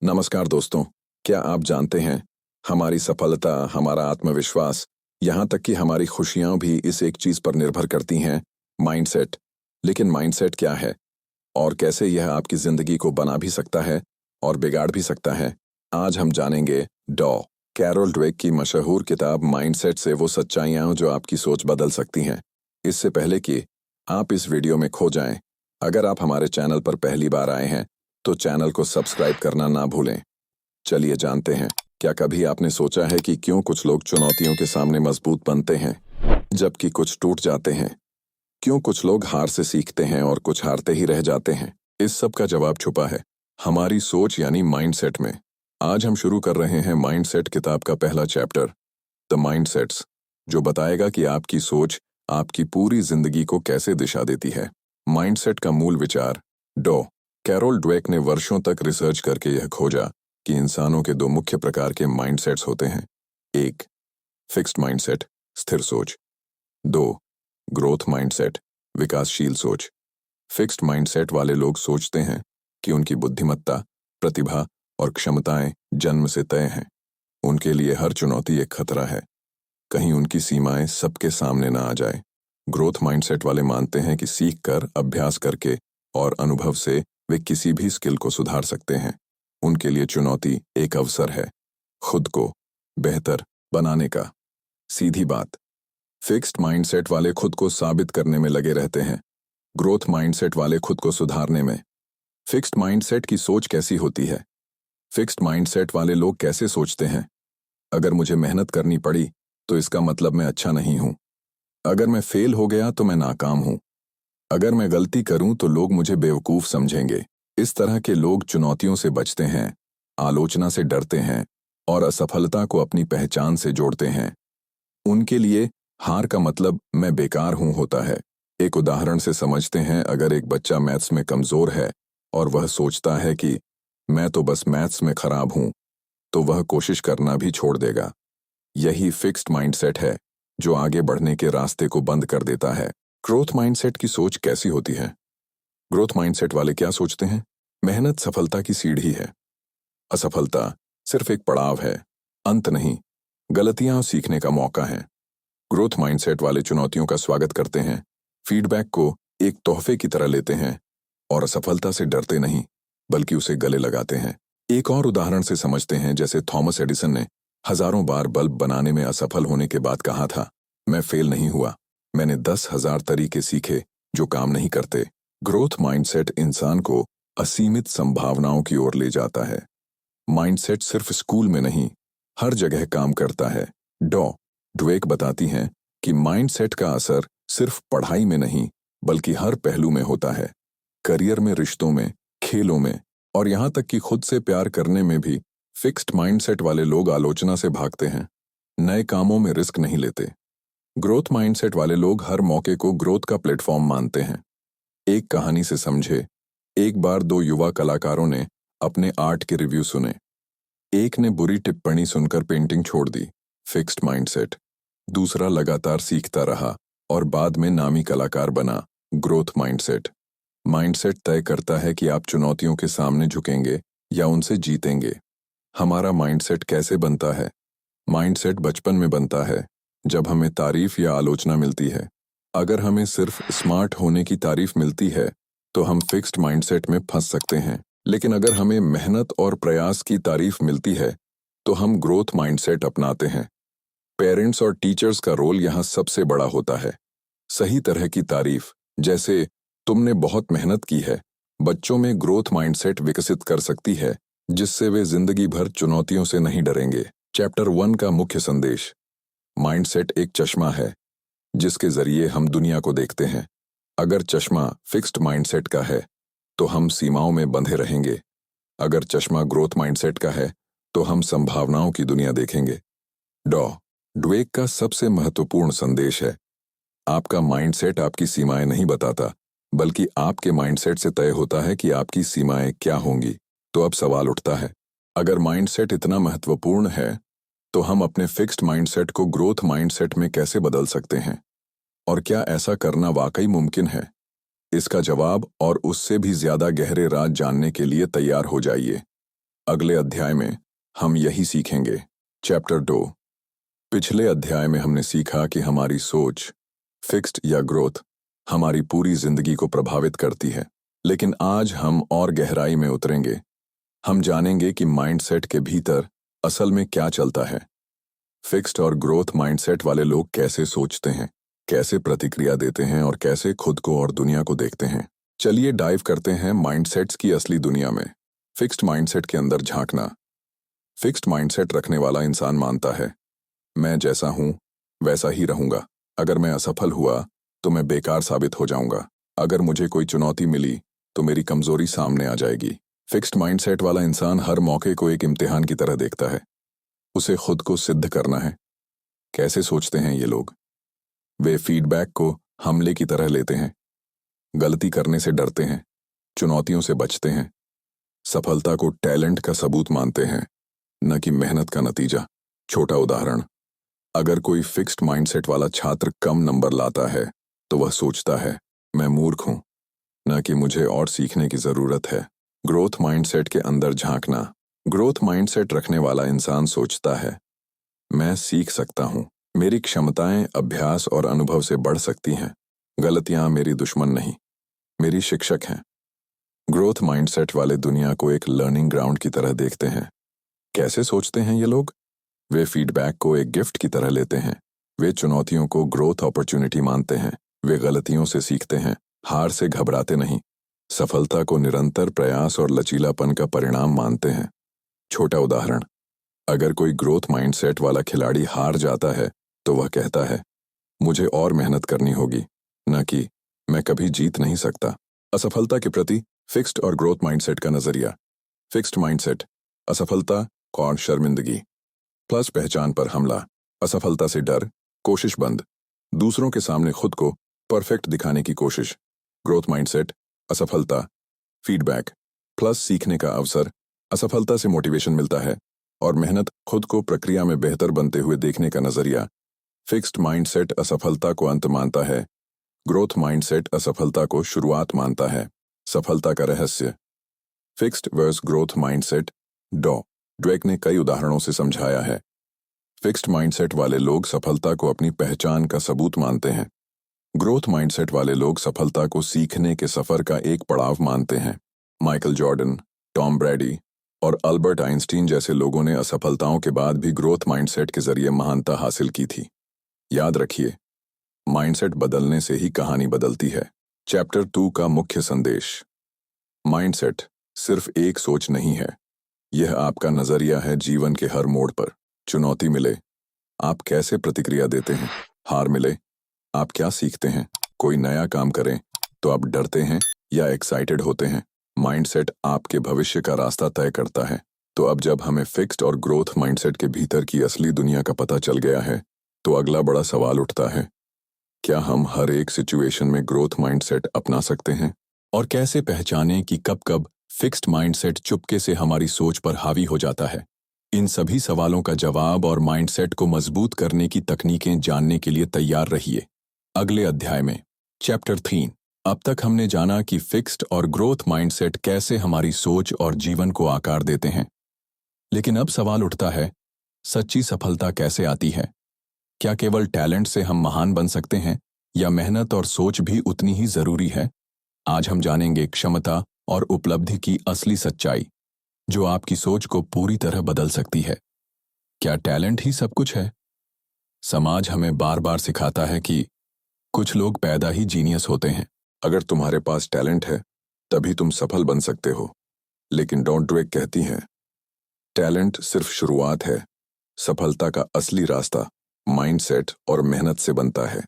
नमस्कार दोस्तों। क्या आप जानते हैं, हमारी सफलता, हमारा आत्मविश्वास, यहाँ तक कि हमारी खुशियाँ भी इस एक चीज़ पर निर्भर करती हैं, माइंडसेट। लेकिन माइंडसेट क्या है और कैसे यह आपकी ज़िंदगी को बना भी सकता है और बिगाड़ भी सकता है? आज हम जानेंगे डॉ. कैरोल ड्वेक की मशहूर किताब माइंडसेट से वो सच्चाइयाँ जो आपकी सोच बदल सकती हैं। इससे पहले कि आप इस वीडियो में खो जाएं, अगर आप हमारे चैनल पर पहली बार आए हैं तो चैनल को सब्सक्राइब करना ना भूलें। चलिए जानते हैं, क्या कभी आपने सोचा है कि क्यों कुछ लोग चुनौतियों के सामने मजबूत बनते हैं जबकि कुछ टूट जाते हैं? क्यों कुछ लोग हार से सीखते हैं और कुछ हारते ही रह जाते हैं? इस सब का जवाब छुपा है हमारी सोच यानी माइंडसेट में। आज हम शुरू कर रहे हैं माइंडसेट किताब का पहला चैप्टर, द माइंडसेट्स, जो बताएगा कि आपकी सोच आपकी पूरी जिंदगी को कैसे दिशा देती है। माइंडसेट का मूल विचार। डॉ. कैरोल ड्वेक ने वर्षों तक रिसर्च करके यह खोजा कि इंसानों के दो मुख्य प्रकार के माइंडसेट्स होते हैं। एक, फिक्स्ड माइंडसेट, स्थिर सोच। दो, ग्रोथ माइंडसेट, विकासशील सोच। फिक्स्ड माइंडसेट वाले लोग सोचते हैं कि उनकी बुद्धिमत्ता, प्रतिभा और क्षमताएं जन्म से तय हैं। उनके लिए हर चुनौती एक खतरा है, कहीं उनकी सीमाएं सबके सामने ना आ जाए। ग्रोथ माइंडसेट वाले मानते हैं कि सीख कर, अभ्यास करके और अनुभव से वे किसी भी स्किल को सुधार सकते हैं। उनके लिए चुनौती एक अवसर है, खुद को बेहतर बनाने का। सीधी बात, फिक्स्ड माइंडसेट वाले खुद को साबित करने में लगे रहते हैं, ग्रोथ माइंडसेट वाले खुद को सुधारने में। फिक्स्ड माइंडसेट की सोच कैसी होती है? फिक्स्ड माइंडसेट वाले लोग कैसे सोचते हैं? अगर मुझे मेहनत करनी पड़ी तो इसका मतलब मैं अच्छा नहीं हूं। अगर मैं फेल हो गया तो मैं नाकाम हूं। अगर मैं गलती करूं तो लोग मुझे बेवकूफ समझेंगे। इस तरह के लोग चुनौतियों से बचते हैं, आलोचना से डरते हैं और असफलता को अपनी पहचान से जोड़ते हैं। उनके लिए हार का मतलब मैं बेकार हूं होता है। एक उदाहरण से समझते हैं, अगर एक बच्चा मैथ्स में कमजोर है और वह सोचता है कि मैं तो बस मैथ्स में खराब हूं, तो वह कोशिश करना भी छोड़ देगा। यही फिक्स्ड माइंडसेट है जो आगे बढ़ने के रास्ते को बंद कर देता है। ग्रोथ माइंडसेट की सोच कैसी होती है? ग्रोथ माइंडसेट वाले क्या सोचते हैं? मेहनत सफलता की सीढ़ी है। असफलता सिर्फ एक पड़ाव है, अंत नहीं। गलतियां सीखने का मौका है। ग्रोथ माइंडसेट वाले चुनौतियों का स्वागत करते हैं, फीडबैक को एक तोहफे की तरह लेते हैं और असफलता से डरते नहीं बल्कि उसे गले लगाते हैं। एक और उदाहरण से समझते हैं, जैसे थॉमस एडिसन ने हजारों बार बल्ब बनाने में असफल होने के बाद कहा था, मैं फेल नहीं हुआ, मैंने 10,000 तरीके सीखे जो काम नहीं करते। ग्रोथ माइंडसेट इंसान को असीमित संभावनाओं की ओर ले जाता है। माइंडसेट सिर्फ स्कूल में नहीं, हर जगह काम करता है। डॉ. ड्वेक बताती हैं कि माइंडसेट का असर सिर्फ पढ़ाई में नहीं बल्कि हर पहलू में होता है। करियर में, रिश्तों में, खेलों में और यहाँ तक कि खुद से प्यार करने में भी फिक्स्ड माइंडसेट वाले लोग आलोचना से भागते हैं, नए कामों में रिस्क नहीं लेते। ग्रोथ माइंडसेट वाले लोग हर मौके को ग्रोथ का प्लेटफॉर्म मानते हैं। एक कहानी से समझे, एक बार दो युवा कलाकारों ने अपने आर्ट के रिव्यू सुने। एक ने बुरी टिप्पणी सुनकर पेंटिंग छोड़ दी, फिक्स्ड माइंडसेट। दूसरा लगातार सीखता रहा और बाद में नामी कलाकार बना, ग्रोथ माइंडसेट। माइंडसेट तय करता है कि आप चुनौतियों के सामने झुकेंगे या उनसे जीतेंगे। हमारा माइंडसेट कैसे बनता है? माइंडसेट बचपन में बनता है, जब हमें तारीफ या आलोचना मिलती है। अगर हमें सिर्फ स्मार्ट होने की तारीफ मिलती है तो हम फिक्स्ड माइंडसेट में फंस सकते हैं, लेकिन अगर हमें मेहनत और प्रयास की तारीफ मिलती है तो हम ग्रोथ माइंडसेट अपनाते हैं। पेरेंट्स और टीचर्स का रोल यहाँ सबसे बड़ा होता है। सही तरह की तारीफ, जैसे तुमने बहुत मेहनत की है, बच्चों में ग्रोथ माइंडसेट विकसित कर सकती है, जिससे वे जिंदगी भर चुनौतियों से नहीं डरेंगे। चैप्टर 1 का मुख्य संदेश। माइंडसेट एक चश्मा है जिसके जरिए हम दुनिया को देखते हैं। अगर चश्मा फिक्स्ड माइंडसेट का है तो हम सीमाओं में बंधे रहेंगे। अगर चश्मा ग्रोथ माइंडसेट का है तो हम संभावनाओं की दुनिया देखेंगे। डॉ. ड्वेक का सबसे महत्वपूर्ण संदेश है, आपका माइंडसेट आपकी सीमाएं नहीं बताता, बल्कि आपके माइंडसेट से तय होता है कि आपकी सीमाएं क्या होंगी। तो अब सवाल उठता है, अगर माइंडसेट इतना महत्वपूर्ण है तो हम अपने फिक्स्ड माइंडसेट को ग्रोथ माइंडसेट में कैसे बदल सकते हैं? और क्या ऐसा करना वाकई मुमकिन है? इसका जवाब और उससे भी ज्यादा गहरे राज जानने के लिए तैयार हो जाइए। अगले अध्याय में हम यही सीखेंगे। चैप्टर 2। पिछले अध्याय में हमने सीखा कि हमारी सोच, फिक्स्ड या ग्रोथ, हमारी पूरी जिंदगी को प्रभावित करती है। लेकिन आज हम और गहराई में उतरेंगे। हम जानेंगे कि माइंडसेट के भीतर असल में क्या चलता है। फिक्स्ड और ग्रोथ माइंडसेट वाले लोग कैसे सोचते हैं, कैसे प्रतिक्रिया देते हैं और कैसे खुद को और दुनिया को देखते हैं। चलिए डाइव करते हैं माइंडसेट्स की असली दुनिया में। फिक्स्ड माइंडसेट के अंदर झांकना। फिक्स्ड माइंडसेट रखने वाला इंसान मानता है, मैं जैसा हूं वैसा ही रहूंगा। अगर मैं असफल हुआ तो मैं बेकार साबित हो जाऊंगा। अगर मुझे कोई चुनौती मिली तो मेरी कमजोरी सामने आ जाएगी। फिक्स्ड माइंडसेट वाला इंसान हर मौके को एक इम्तिहान की तरह देखता है। उसे खुद को सिद्ध करना है। कैसे सोचते हैं ये लोग? वे फीडबैक को हमले की तरह लेते हैं, गलती करने से डरते हैं, चुनौतियों से बचते हैं, सफलता को टैलेंट का सबूत मानते हैं, न कि मेहनत का नतीजा। छोटा उदाहरण, अगर कोई फिक्स्ड माइंडसेट वाला छात्र कम नंबर लाता है तो वह सोचता है, मैं मूर्ख हूं, न कि मुझे और सीखने की जरूरत है। ग्रोथ माइंडसेट के अंदर झांकना। ग्रोथ माइंडसेट रखने वाला इंसान सोचता है, मैं सीख सकता हूं, मेरी क्षमताएं अभ्यास और अनुभव से बढ़ सकती हैं। गलतियां मेरी दुश्मन नहीं, मेरी शिक्षक हैं। ग्रोथ माइंडसेट वाले दुनिया को एक लर्निंग ग्राउंड की तरह देखते हैं। कैसे सोचते हैं ये लोग? वे फीडबैक को एक गिफ्ट की तरह लेते हैं। वे चुनौतियों को ग्रोथ अपॉर्चुनिटी मानते हैं। वे गलतियों से सीखते हैं, हार से घबराते नहीं। सफलता को निरंतर प्रयास और लचीलापन का परिणाम मानते हैं। छोटा उदाहरण, अगर कोई ग्रोथ माइंडसेट वाला खिलाड़ी हार जाता है तो वह कहता है, मुझे और मेहनत करनी होगी, न कि मैं कभी जीत नहीं सकता। असफलता के प्रति फिक्स्ड और ग्रोथ माइंडसेट का नजरिया। फिक्स्ड माइंडसेट, असफलता और शर्मिंदगी प्लस पहचान पर हमला। असफलता से डर, कोशिश बंद, दूसरों के सामने खुद को परफेक्ट दिखाने की कोशिश। ग्रोथ माइंडसेट, असफलता, फीडबैक प्लस सीखने का अवसर। असफलता से मोटिवेशन मिलता है और मेहनत खुद को प्रक्रिया में बेहतर बनते हुए देखने का नजरिया। फिक्स्ड माइंडसेट असफलता को अंत मानता है, ग्रोथ माइंडसेट असफलता को शुरुआत मानता है। सफलता का रहस्य। Fixed versus growth mindset. Dweck ने कई उदाहरणों से समझाया है। फिक्स्ड माइंडसेट वाले लोग सफलता को अपनी पहचान का सबूत मानते हैं। ग्रोथ माइंडसेट वाले लोग सफलता को सीखने के सफर का एक पड़ाव मानते हैं। माइकल जॉर्डन, टॉम ब्रैडी और अल्बर्ट आइंस्टीन जैसे लोगों ने असफलताओं के बाद भी ग्रोथ माइंडसेट के जरिए महानता हासिल की थी। याद रखिए, माइंडसेट बदलने से ही कहानी बदलती है। चैप्टर 2 का मुख्य संदेश। माइंडसेट सिर्फ एक सोच नहीं है, यह आपका नजरिया है जीवन के हर मोड़ पर। चुनौती मिले, आप कैसे प्रतिक्रिया देते हैं? हार मिले, आप क्या सीखते हैं? कोई नया काम करें तो आप डरते हैं या एक्साइटेड होते हैं? माइंडसेट आपके भविष्य का रास्ता तय करता है। तो अब जब हमें फिक्स्ड और ग्रोथ माइंडसेट के भीतर की असली दुनिया का पता चल गया है, तो अगला बड़ा सवाल उठता है, क्या हम हर एक सिचुएशन में ग्रोथ माइंडसेट अपना सकते हैं? और कैसे पहचानें कि कब कब फिक्स्ड माइंडसेट चुपके से हमारी सोच पर हावी हो जाता है? इन सभी सवालों का जवाब और माइंडसेट को मजबूत करने की तकनीकें जानने के लिए तैयार रहिए। अगले अध्याय में, चैप्टर 3। अब तक हमने जाना कि फिक्स्ड और ग्रोथ माइंडसेट कैसे हमारी सोच और जीवन को आकार देते हैं। लेकिन अब सवाल उठता है, सच्ची सफलता कैसे आती है? क्या केवल टैलेंट से हम महान बन सकते हैं या मेहनत और सोच भी उतनी ही जरूरी है? आज हम जानेंगे क्षमता और उपलब्धि की असली सच्चाई, जो आपकी सोच को पूरी तरह बदल सकती है। क्या टैलेंट ही सब कुछ है? समाज हमें बार बार सिखाता है कि कुछ लोग पैदा ही जीनियस होते हैं। अगर तुम्हारे पास टैलेंट है तभी तुम सफल बन सकते हो। लेकिन ड्वेक कहती हैं, टैलेंट सिर्फ शुरुआत है, सफलता का असली रास्ता माइंडसेट और मेहनत से बनता है।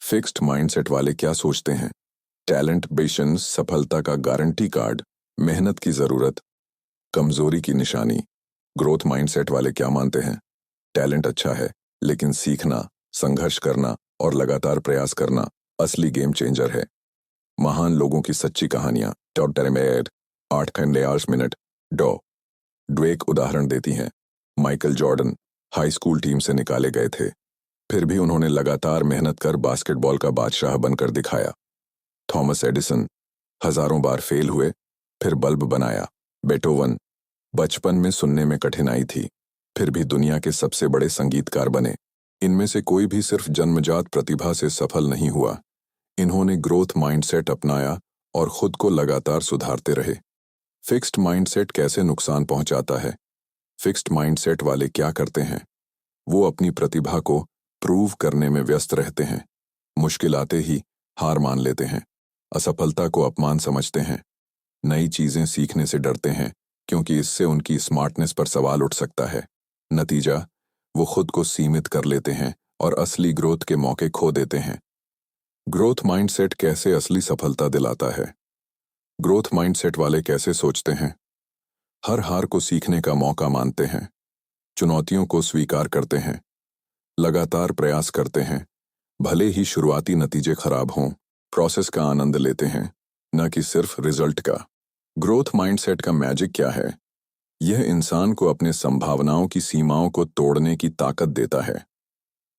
फिक्स्ड माइंडसेट वाले क्या सोचते हैं? टैलेंट बेशन सफलता का गारंटी कार्ड, मेहनत की जरूरत कमजोरी की निशानी। ग्रोथ माइंडसेट वाले क्या मानते हैं? टैलेंट अच्छा है, लेकिन सीखना, संघर्ष करना और लगातार प्रयास करना असली गेम चेंजर है। महान लोगों की सच्ची कहानियां। टॉटेमेड 8 घंटे 8 मिनट। ड्वेक उदाहरण देती हैं। Michael Jordan high school team से निकाले गए थे, फिर भी उन्होंने लगातार मेहनत कर बास्केटबॉल का बादशाह बनकर दिखाया। थॉमस एडिसन हजारों बार फेल हुए, फिर बल्ब बनाया। बेटोवन बचपन में सुनने में कठिनाई थी, फिर भी दुनिया के सबसे बड़े संगीतकार बने। इनमें से कोई भी सिर्फ जन्मजात प्रतिभा से सफल नहीं हुआ। इन्होंने ग्रोथ माइंडसेट अपनाया और खुद को लगातार सुधारते रहे। फिक्स्ड माइंडसेट कैसे नुकसान पहुंचाता है? फिक्स्ड माइंडसेट वाले क्या करते हैं? वो अपनी प्रतिभा को प्रूव करने में व्यस्त रहते हैं। मुश्किल आते ही हार मान लेते हैं। असफलता को अपमान समझते हैं। नई चीजें सीखने से डरते हैं क्योंकि इससे उनकी स्मार्टनेस पर सवाल उठ सकता है। नतीजा, वो खुद को सीमित कर लेते हैं और असली ग्रोथ के मौके खो देते हैं। ग्रोथ माइंडसेट कैसे असली सफलता दिलाता है? ग्रोथ माइंडसेट वाले कैसे सोचते हैं? हर हार को सीखने का मौका मानते हैं, चुनौतियों को स्वीकार करते हैं, लगातार प्रयास करते हैं, भले ही शुरुआती नतीजे खराब हों, प्रोसेस का आनंद लेते हैं, न कि सिर्फ रिजल्ट का। ग्रोथ माइंडसेट का मैजिक क्या है? यह इंसान को अपने संभावनाओं की सीमाओं को तोड़ने की ताकत देता है।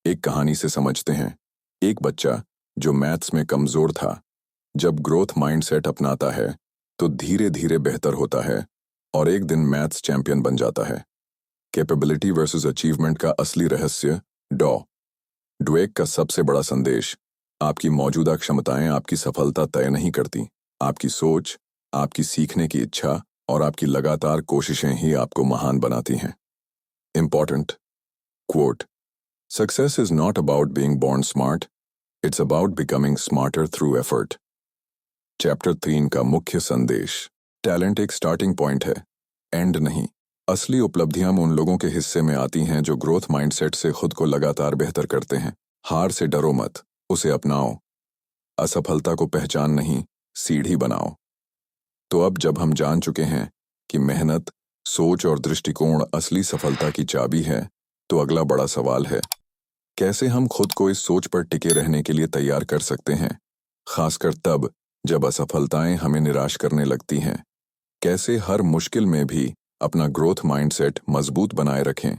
एक कहानी से समझते हैं। एक बच्चा जो मैथ्स में कमजोर था, जब ग्रोथ माइंडसेट अपनाता है तो धीरे धीरे बेहतर होता है और एक दिन मैथ्स चैंपियन बन जाता है। कैपेबिलिटी वर्सेस अचीवमेंट का असली रहस्य। ड्वेक का सबसे बड़ा संदेश: आपकी मौजूदा क्षमताएं आपकी सफलता तय नहीं करती। आपकी सोच, आपकी सीखने की इच्छा और आपकी लगातार कोशिशें ही आपको महान बनाती हैं। Important quote: success is not about being born smart, it's about becoming smarter through effort. Chapter 3 का मुख्य संदेश: टैलेंट एक स्टार्टिंग पॉइंट है, एंड नहीं। असली उपलब्धियां उन लोगों के हिस्से में आती हैं जो ग्रोथ माइंडसेट से खुद को लगातार बेहतर करते हैं। हार से डरो मत, उसे अपनाओ। असफलता को पहचान नहीं, सीढ़ी बनाओ। तो अब जब हम जान चुके हैं कि मेहनत, सोच और दृष्टिकोण असली सफलता की चाबी है, तो अगला बड़ा सवाल है, कैसे हम खुद को इस सोच पर टिके रहने के लिए तैयार कर सकते हैं, खासकर तब जब असफलताएं हमें निराश करने लगती हैं। कैसे हर मुश्किल में भी अपना ग्रोथ माइंडसेट मजबूत बनाए रखें।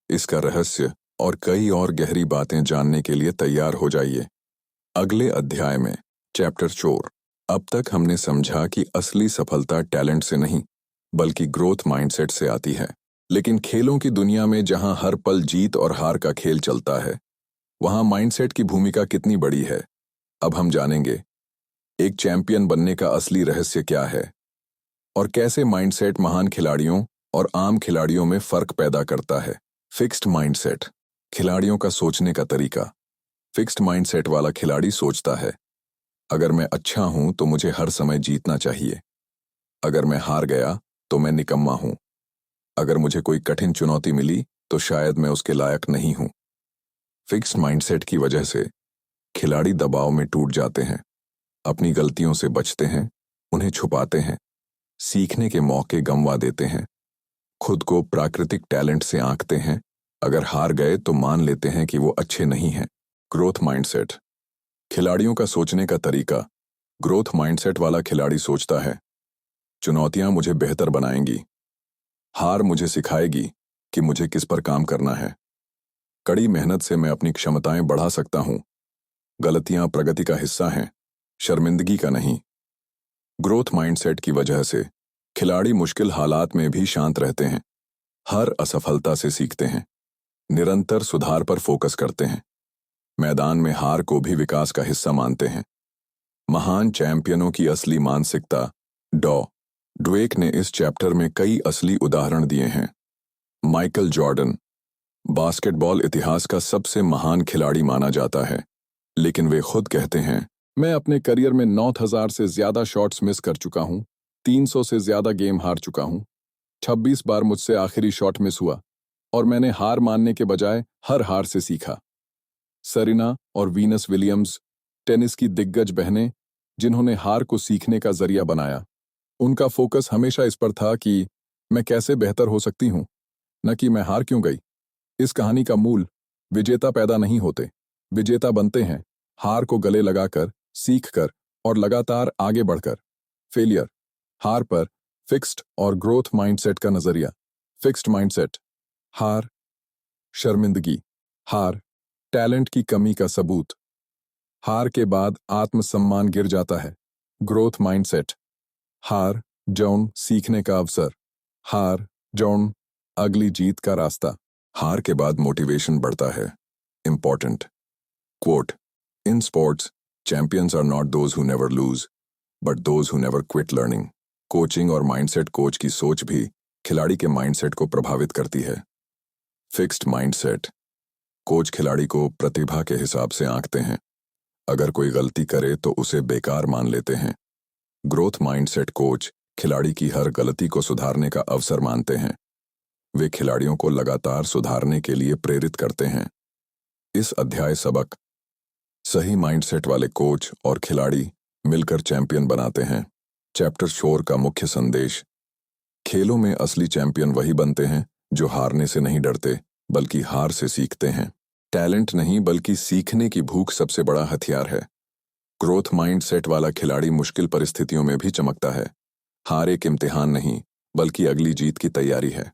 इसका रहस्य और कई और गहरी बातें जानने के लिए तैयार हो जाइए अगले अध्याय में। चैप्टर 4। अब तक हमने समझा कि असली सफलता टैलेंट से नहीं, बल्कि ग्रोथ माइंडसेट से आती है। लेकिन खेलों की दुनिया में जहां हर पल जीत और हार का खेल चलता है, वहां माइंडसेट की भूमिका कितनी बड़ी है। अब हम जानेंगे एक चैंपियन बनने का असली रहस्य क्या है और कैसे माइंडसेट महान खिलाड़ियों और आम खिलाड़ियों में फर्क पैदा करता है। फिक्स्ड माइंडसेट, खिलाड़ियों का सोचने का तरीका। फिक्स्ड माइंडसेट वाला खिलाड़ी सोचता है, अगर मैं अच्छा हूं तो मुझे हर समय जीतना चाहिए। अगर मैं हार गया तो मैं निकम्मा हूं। अगर मुझे कोई कठिन चुनौती मिली तो शायद मैं उसके लायक नहीं हूं। फिक्स्ड माइंडसेट की वजह से खिलाड़ी दबाव में टूट जाते हैं, अपनी गलतियों से बचते हैं, उन्हें छुपाते हैं, सीखने के मौके गंवा देते हैं, खुद को प्राकृतिक टैलेंट से आंकते हैं। अगर हार गए तो मान लेते हैं कि वो अच्छे नहीं हैं। ग्रोथ माइंडसेट, खिलाड़ियों का सोचने का तरीका। ग्रोथ माइंडसेट वाला खिलाड़ी सोचता है, चुनौतियां मुझे बेहतर बनाएंगी, हार मुझे सिखाएगी कि मुझे किस पर काम करना है। कड़ी मेहनत से मैं अपनी क्षमताएं बढ़ा सकता हूं। गलतियां प्रगति का हिस्सा हैं, शर्मिंदगी का नहीं। ग्रोथ माइंडसेट की वजह से खिलाड़ी मुश्किल हालात में भी शांत रहते हैं, हर असफलता से सीखते हैं, निरंतर सुधार पर फोकस करते हैं, मैदान में हार को भी विकास का हिस्सा मानते हैं। महान चैंपियनों की असली मानसिकता। ड्वेक ने इस चैप्टर में कई असली उदाहरण दिए हैं। माइकल जॉर्डन, बास्केटबॉल इतिहास का सबसे महान खिलाड़ी माना जाता है, लेकिन वे खुद कहते हैं, मैं अपने करियर में 9,000 से ज्यादा शॉट्स मिस कर चुका हूं, 300 से ज्यादा गेम हार चुका हूं, 26 बार मुझसे आखिरी शॉट मिस हुआ और मैंने हार मानने के बजाय हर हार से सीखा। सेरेना और वीनस विलियम्स, टेनिस की दिग्गज बहनें, जिन्होंने हार को सीखने का जरिया बनाया। उनका फोकस हमेशा इस पर था कि मैं कैसे बेहतर हो सकती हूं, न कि मैं हार क्यों गई। इस कहानी का मूल, विजेता पैदा नहीं होते, विजेता बनते हैं, हार को गले लगाकर, सीखकर और लगातार आगे बढ़कर। फेलियर, हार पर फिक्स्ड और ग्रोथ माइंडसेट का नजरिया। फिक्स्ड माइंडसेट, हार शर्मिंदगी, हार टैलेंट की कमी का सबूत, हार के बाद आत्मसम्मान गिर जाता है। ग्रोथ माइंडसेट, हार जौन सीखने का अवसर, हार, जौन, अगली जीत का रास्ता। हार के बाद मोटिवेशन बढ़ता है। Important quote: In sports, champions are not those who never lose, but those who never quit learning. Coaching और माइंडसेट कोच की सोच भी खिलाड़ी के माइंडसेट को प्रभावित करती है। फिक्स्ड माइंडसेट कोच खिलाड़ी को प्रतिभा के हिसाब से आंकते हैं। अगर कोई गलती करे तो उसे बेकार मान लेते हैं। ग्रोथ माइंडसेट कोच खिलाड़ी की हर गलती को सुधारने का अवसर मानते हैं। वे खिलाड़ियों को लगातार सुधारने के लिए प्रेरित करते हैं। इस अध्याय सबक: सही माइंडसेट वाले कोच और खिलाड़ी मिलकर चैंपियन बनाते हैं। चैप्टर 4 का मुख्य संदेश: खेलों में असली चैंपियन वही बनते हैं जो हारने से नहीं डरते बल्कि हार से सीखते हैं। टैलेंट नहीं बल्कि सीखने की भूख सबसे बड़ा हथियार है। ग्रोथ माइंडसेट वाला खिलाड़ी मुश्किल परिस्थितियों में भी चमकता है। हार एक इम्तिहान नहीं बल्कि अगली जीत की तैयारी है।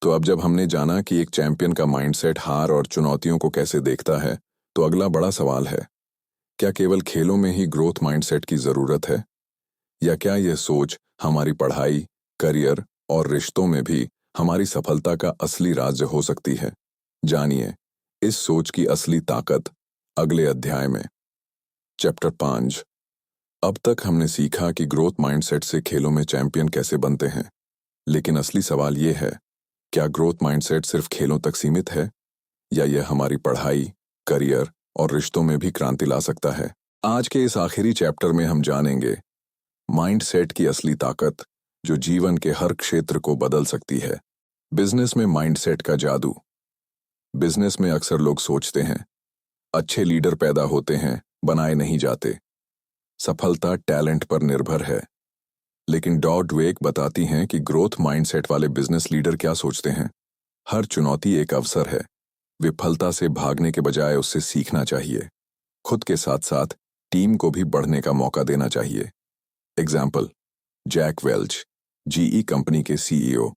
तो अब जब हमने जाना कि एक चैंपियन का माइंडसेट हार और चुनौतियों को कैसे देखता है, तो अगला बड़ा सवाल है, क्या केवल खेलों में ही ग्रोथ माइंडसेट की जरूरत है, या क्या यह सोच हमारी पढ़ाई, करियर और रिश्तों में भी हमारी सफलता का असली राज हो सकती है? जानिए इस सोच की असली ताकत अगले अध्याय में। चैप्टर 5। अब तक हमने सीखा कि ग्रोथ माइंडसेट से खेलों में चैंपियन कैसे बनते हैं, लेकिन असली सवाल यह है, क्या ग्रोथ माइंडसेट सिर्फ खेलों तक सीमित है, या यह हमारी पढ़ाई, करियर और रिश्तों में भी क्रांति ला सकता है? आज के इस आखिरी चैप्टर में हम जानेंगे माइंडसेट की असली ताकत, जो जीवन के हर क्षेत्र को बदल सकती है। बिजनेस में माइंडसेट का जादू। बिजनेस में अक्सर लोग सोचते हैं, अच्छे लीडर पैदा होते हैं, बनाए नहीं जाते। सफलता टैलेंट पर निर्भर है। लेकिन डवेक बताती हैं कि ग्रोथ माइंडसेट वाले बिजनेस लीडर क्या सोचते हैं। हर चुनौती एक अवसर है। विफलता से भागने के बजाय उससे सीखना चाहिए। खुद के साथ साथ टीम को भी बढ़ने का मौका देना चाहिए। Example: Jack Welch, GE company के सीईओ।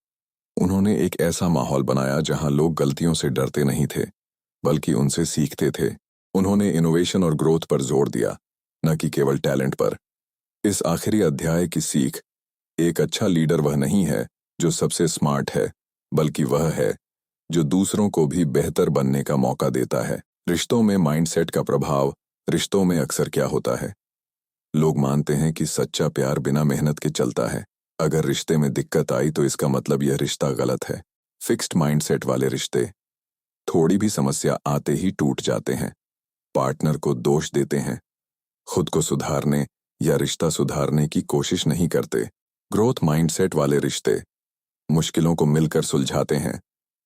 उन्होंने एक ऐसा माहौल बनाया जहां लोग गलतियों से डरते नहीं थे, बल्कि उनसे सीखते थे। उन्होंने इनोवेशन और ग्रोथ पर जोर दिया, न कि केवल टैलेंट पर। इस आखिरी अध्याय की सीख: एक अच्छा लीडर वह नहीं है जो सबसे स्मार्ट है, बल्कि वह है जो दूसरों को भी बेहतर बनने का मौका देता है। रिश्तों में माइंडसेट का प्रभाव। रिश्तों में अक्सर क्या होता है, लोग मानते हैं कि सच्चा प्यार बिना मेहनत के चलता है। अगर रिश्ते में दिक्कत आई तो इसका मतलब यह रिश्ता गलत है। फिक्स्ड माइंडसेट वाले रिश्ते थोड़ी भी समस्या आते ही टूट जाते हैं। पार्टनर को दोष देते हैं, खुद को सुधारने या रिश्ता सुधारने की कोशिश नहीं करते। ग्रोथ माइंडसेट वाले रिश्ते मुश्किलों को मिलकर सुलझाते हैं,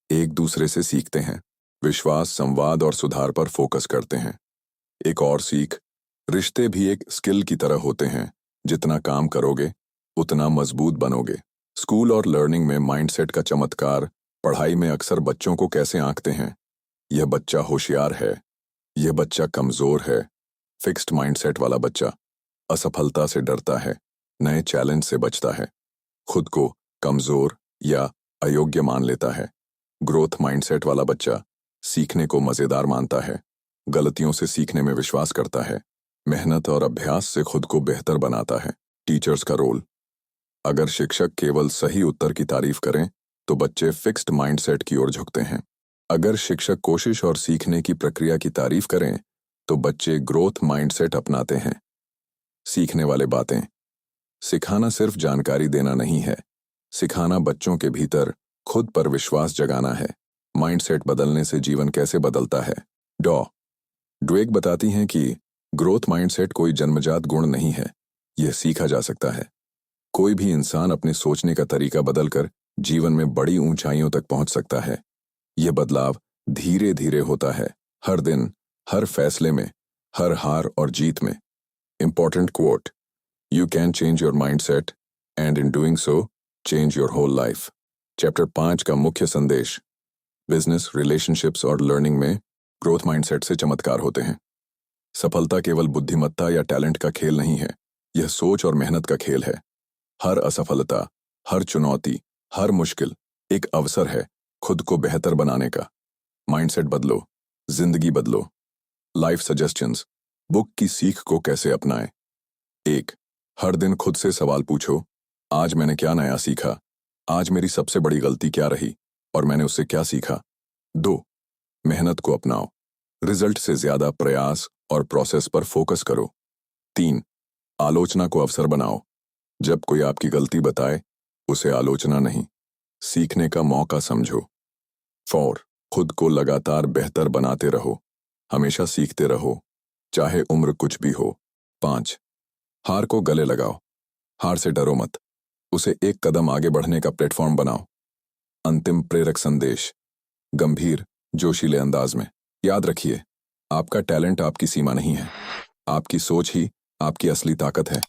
एक दूसरे से सीखते हैं, विश्वास, संवाद और सुधार पर फोकस करते हैं। एक और सीख: रिश्ते भी एक स्किल की तरह होते हैं। जितना काम करोगे उतना मजबूत बनोगे। स्कूल और लर्निंग में माइंडसेट का चमत्कार। पढ़ाई में अक्सर बच्चों को कैसे आंकते हैं, यह बच्चा होशियार है, यह बच्चा कमजोर है। फिक्स्ड माइंडसेट वाला बच्चा असफलता से डरता है, नए चैलेंज से बचता है, खुद को कमजोर या अयोग्य मान लेता है। ग्रोथ माइंडसेट वाला बच्चा सीखने को मजेदार मानता है, गलतियों से सीखने में विश्वास करता है, मेहनत और अभ्यास से खुद को बेहतर बनाता है। टीचर्स का रोल: अगर शिक्षक केवल सही उत्तर की तारीफ करें तो बच्चे फिक्स्ड माइंडसेट की ओर झुकते हैं। अगर शिक्षक कोशिश और सीखने की प्रक्रिया की तारीफ करें तो बच्चे ग्रोथ माइंडसेट अपनाते हैं। सीखने वाले बातें: सिखाना सिर्फ जानकारी देना नहीं है, सिखाना बच्चों के भीतर खुद पर विश्वास जगाना है। माइंडसेट बदलने से जीवन कैसे बदलता है। ड्वेक बताती हैं कि ग्रोथ माइंडसेट कोई जन्मजात गुण नहीं है, यह सीखा जा सकता है। कोई भी इंसान अपने सोचने का तरीका बदलकर जीवन में बड़ी ऊंचाइयों तक पहुंच सकता है। यह बदलाव धीरे धीरे होता है, हर दिन, हर फैसले में, हर हार और जीत में। Important quote: you can change your mindset and in doing so change your whole life. Chapter 5 का मुख्य संदेश: बिजनेस, रिलेशनशिप्स और लर्निंग में ग्रोथ माइंडसेट से चमत्कार होते हैं। सफलता केवल बुद्धिमत्ता या टैलेंट का खेल नहीं है, यह सोच और मेहनत का खेल है। हर असफलता, हर चुनौती, हर मुश्किल एक अवसर है खुद को बेहतर बनाने का। माइंडसेट बदलो, जिंदगी बदलो। लाइफ सजेशंस: बुक की सीख को कैसे अपनाएं। 1. हर दिन खुद से सवाल पूछो, आज मैंने क्या नया सीखा, आज मेरी सबसे बड़ी गलती क्या रही और मैंने उससे क्या सीखा। 2. मेहनत को अपनाओ, रिजल्ट से ज्यादा प्रयास और प्रोसेस पर फोकस करो। 3. आलोचना को अवसर बनाओ, जब कोई आपकी गलती बताए उसे आलोचना नहीं, सीखने का मौका समझो। 4. खुद को लगातार बेहतर बनाते रहो, हमेशा सीखते रहो, चाहे उम्र कुछ भी हो। 5. हार को गले लगाओ, हार से डरो मत, उसे एक कदम आगे बढ़ने का प्लेटफॉर्म बनाओ। अंतिम प्रेरक संदेश, गंभीर जोशीले अंदाज में, याद रखिए, आपका टैलेंट आपकी सीमा नहीं है, आपकी सोच ही आपकी असली ताकत है।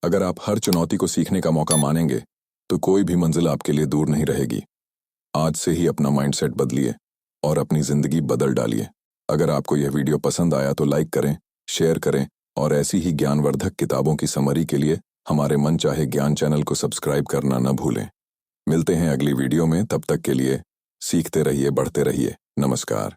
अगर आप हर चुनौती को सीखने का मौका मानेंगे तो कोई भी मंजिल आपके लिए दूर नहीं रहेगी। आज से ही अपना माइंडसेट बदलिए और अपनी जिंदगी बदल डालिए। अगर आपको यह वीडियो पसंद आया तो लाइक करें, शेयर करें और ऐसी ही ज्ञानवर्धक किताबों की समरी के लिए हमारे मन चाहे ज्ञान चैनल को सब्सक्राइब करना न भूलें। मिलते हैं अगली वीडियो में, तब तक के लिए सीखते रहिए, बढ़ते रहिए। नमस्कार।